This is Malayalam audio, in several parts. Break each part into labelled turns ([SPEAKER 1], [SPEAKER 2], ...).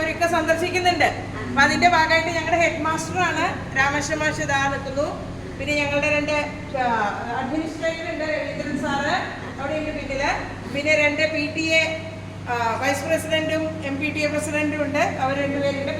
[SPEAKER 1] അവരൊക്കെ സന്ദർശിക്കുന്നുണ്ട്. അപ്പം അതിൻ്റെ ഭാഗമായിട്ട് ഞങ്ങളുടെ ഹെഡ് മാസ്റ്ററാണ് രാമേശ്വര മാഷ് ഇതാ നിൽക്കുന്നു. പിന്നെ ഞങ്ങളുടെ 2 അഡ്മിനിസ്ട്രേറ്റർ ഉണ്ട്, രവീന്ദ്രൻ സാറ് അവിടെയുണ്ട് പിന്നിൽ. പിന്നെ 2 PTA വൈസ് പ്രസിഡന്റും MPTA പ്രസിഡന്റും ഉണ്ട്, അവർ 2 പേരുണ്ട്.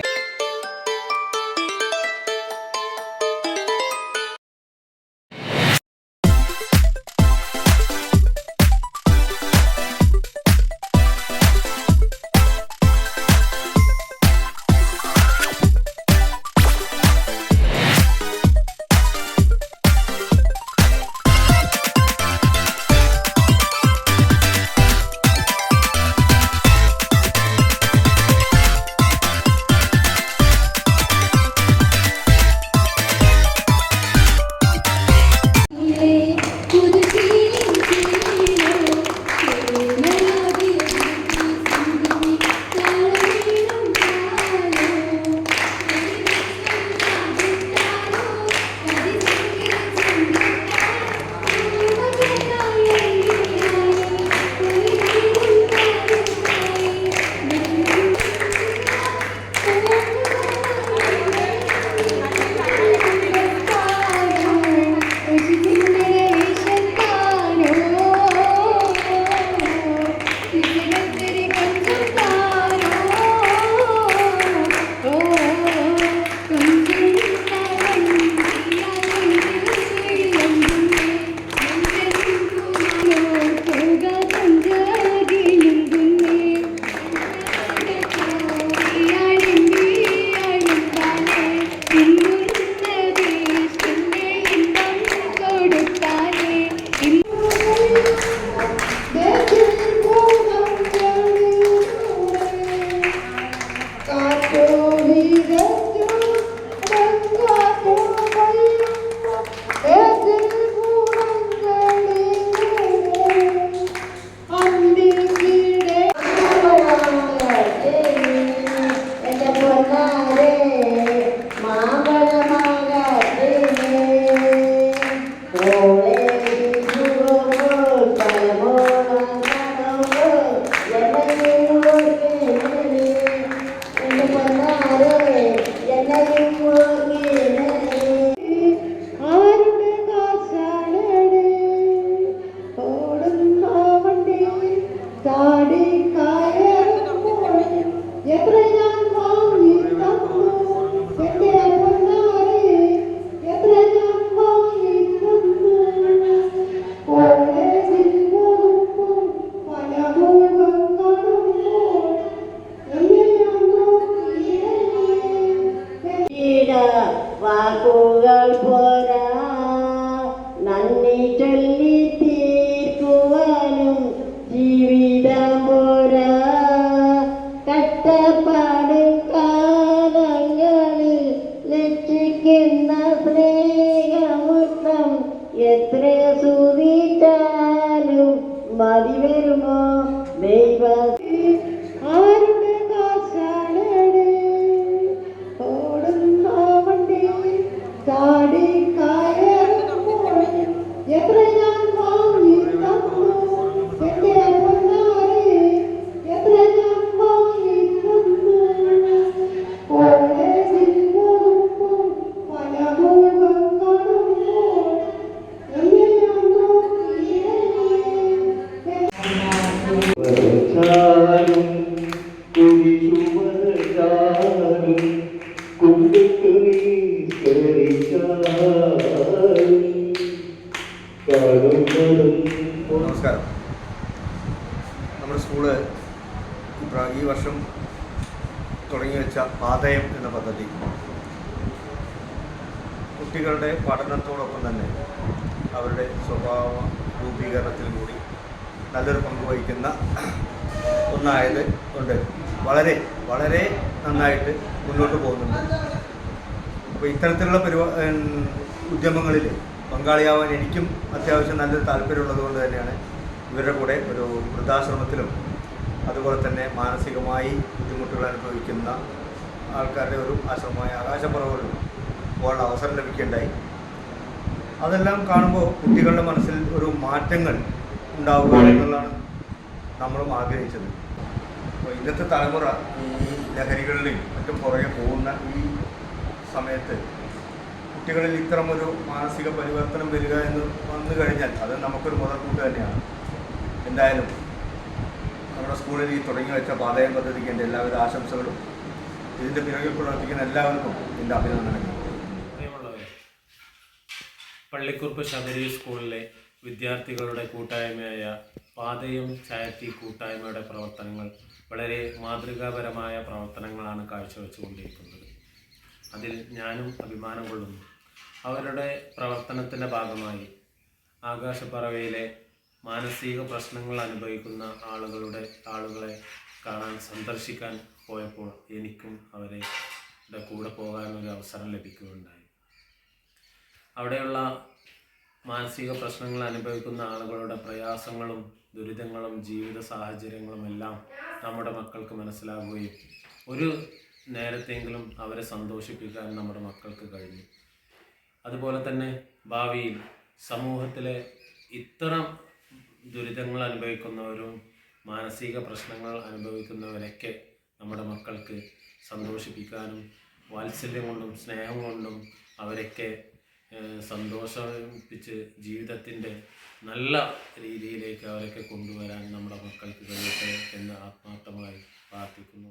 [SPEAKER 2] വാക്കുകൾ പോരാ നന്ദി ചൊല്ലി തീർക്കുവാനും ജീവിതം പോരാ കഷ്ടപ്പാട് കാലങ്ങളിൽ ലക്ഷിക്കുന്ന സ്നേഹമുത്തം എത്ര സുതിച്ചാലും മതി വരുമോ ദൈവ ആരുടെ കാശാണ് ചാടി കയറുമ്പോൾ എത്ര ഞാൻ വാങ്ങി തന്നു എന്റെ പൊന്നാരെ എത്ര ഞാൻ വാങ്ങി തന്നു കോളേജിൽ പോകുമ്പോൾ പല മുഖം കാണുമ്പോൾ എന്നെ ഞാൻ
[SPEAKER 3] നമസ്കാരം. നമ്മുടെ സ്കൂള് ഈ വർഷം തുടങ്ങി വെച്ച പാതയം എന്ന പദ്ധതി കുട്ടികളുടെ പഠനത്തോടൊപ്പം തന്നെ അവരുടെ സ്വഭാവ രൂപീകരണത്തിൽ കൂടി നല്ലൊരു പങ്ക് വഹിക്കുന്ന ഒന്നായത് കൊണ്ട് വളരെ വളരെ നന്നായിട്ട് മുന്നോട്ട് പോകുന്നുണ്ട്. അപ്പോൾ ഇത്തരത്തിലുള്ള ഉദ്യമങ്ങളിൽ പങ്കാളിയാവാൻ എനിക്കും അത്യാവശ്യം നല്ലൊരു താല്പര്യമുള്ളത് കൊണ്ട് തന്നെയാണ് ഇവരുടെ കൂടെ ഒരു വൃദ്ധാശ്രമത്തിലും അതുപോലെ തന്നെ മാനസികമായി ബുദ്ധിമുട്ടുകൾ അനുഭവിക്കുന്ന ആൾക്കാരുടെ ഒരു ആശ്രമമായ ആകാശപ്പുറവിലും പോകാനുള്ള അവസരം ലഭിക്കുകയുണ്ടായി. അതെല്ലാം കാണുമ്പോൾ കുട്ടികളുടെ മനസ്സിൽ ഒരു മാറ്റങ്ങൾ ഉണ്ടാവുക എന്നുള്ളതാണ് നമ്മളും ആഗ്രഹിച്ചത്. അപ്പോൾ ഇന്നത്തെ തലമുറ ഈ ലഹരികളിലും മറ്റും പുറകെ പോകുന്ന ഈ സമയത്ത് കുട്ടികളിൽ ഇത്തരമൊരു മാനസിക പരിവർത്തനം വരിക എന്ന് വന്നു കഴിഞ്ഞാൽ അത് നമുക്കൊരു മുതൽക്കൂട്ട് തന്നെയാണ്. എന്തായാലും നമ്മുടെ സ്കൂളിൽ ഈ തുടങ്ങി വെച്ച പാതയം പദ്ധതിക്ക് എൻ്റെ എല്ലാവിധ ആശംസകളും ഇതിൻ്റെ പിറകിൽ പ്രവർത്തിക്കുന്ന എല്ലാവർക്കും എൻ്റെ അഭിനന്ദനങ്ങൾ.
[SPEAKER 4] പ്രിയമുള്ളവരെ, പള്ളിക്കുറുപ്പ് ശബരി സ്കൂളിലെ വിദ്യാർത്ഥികളുടെ കൂട്ടായ്മയായ പാതയം ചാരിറ്റി കൂട്ടായ്മയുടെ പ്രവർത്തനങ്ങൾ വളരെ മാതൃകാപരമായ പ്രവർത്തനങ്ങളാണ് കാഴ്ചവെച്ചുകൊണ്ടിരിക്കുന്നത്. അതിൽ ഞാനും അഭിമാനം കൊള്ളുന്നു. അവരുടെ പ്രവർത്തനത്തിൻ്റെ ഭാഗമായി ആകാശപ്പറവയിലെ മാനസിക പ്രശ്നങ്ങൾ അനുഭവിക്കുന്ന ആളുകളെ കാണാൻ സന്ദർശിക്കാൻ പോയപ്പോൾ എനിക്കും അവരുടെ കൂടെ പോകാനൊരു അവസരം ലഭിക്കുകയുണ്ടായി. അവിടെയുള്ള മാനസിക പ്രശ്നങ്ങൾ അനുഭവിക്കുന്ന ആളുകളുടെ പ്രയാസങ്ങളും ദുരിതങ്ങളും ജീവിത സാഹചര്യങ്ങളും എല്ലാം നമ്മുടെ മക്കൾക്ക് മനസ്സിലാകുകയും ഒരു നേരത്തെങ്കിലും അവരെ സന്തോഷിപ്പിക്കാൻ നമ്മുടെ മക്കൾക്ക് കഴിഞ്ഞു. അതുപോലെ തന്നെ ഭാവിയിൽ സമൂഹത്തിലെ ഇത്തരം ദുരിതങ്ങൾ അനുഭവിക്കുന്നവരും മാനസിക പ്രശ്നങ്ങൾ അനുഭവിക്കുന്നവരൊക്കെ നമ്മുടെ മക്കൾക്ക് സന്തോഷിപ്പിക്കാനും വാത്സല്യം കൊണ്ടും സ്നേഹം കൊണ്ടും അവരൊക്കെ സന്തോഷിപ്പിച്ച് ജീവിതത്തിൻ്റെ നല്ല രീതിയിലേക്ക് അവരൊക്കെ കൊണ്ടുവരാൻ നമ്മുടെ മക്കൾക്ക് കഴിയട്ടെ എന്ന് ആത്മാർത്ഥമായി പ്രാർത്ഥിക്കുന്നു.